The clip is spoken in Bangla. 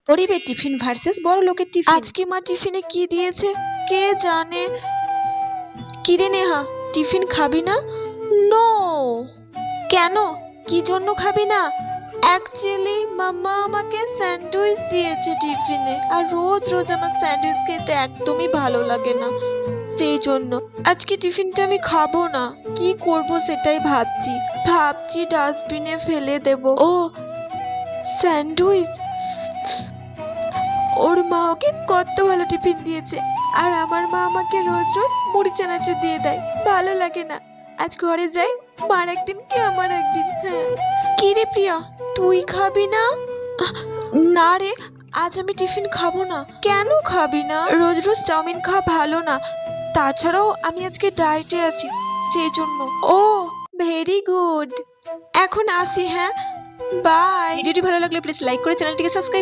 গরিবের টিফিন ভার্সেস বড় লোকের টিফিন। আজকে মা টিফিনে কি দিয়েছে কে জানে। কিরে নেহা, টিফিন খাবি না? নো। কেন, কি জন্য খাবি না? অ্যাকচুয়ালি মাম্মা আমাকে স্যান্ডউইচ দিয়েছে টিফিনে, আর রোজ রোজ আমার স্যান্ডউইচ খেতে একদমই ভালো লাগে না, সেই জন্য আজকে টিফিনটা আমি খাবো না। কি করব সেটাই ভাবছি ডাস্টবিনে ফেলে দেব। ও স্যান্ডউইচ, ওর মা ওকে কত ভালো টিফিন দিয়েছে, আর আমার মা আমাকে রোজ রোজ মুড়ি চানাচুর দিয়ে দেয়, ভালো লাগে না। আজ ঘরে যাই, মার একদিন কি আমার একদিন। হ্যাঁ, কি রে প্রিয়া, তুই খাবি না? না রে, আজ আমি টিফিন খাবো না। কেন খাবি না? রোজ রোজ চাউমিন খাওয়া ভালো না, তাছাড়াও আমি আজকে ডায়েটে আছি, সেই জন্য। ও ভেরি গুড, এখন আসি। হ্যাঁ বাই। ভিডিওটি ভালো লাগলে প্লিজ লাইক করে চ্যানেলটিকে সাবস্ক্রাইব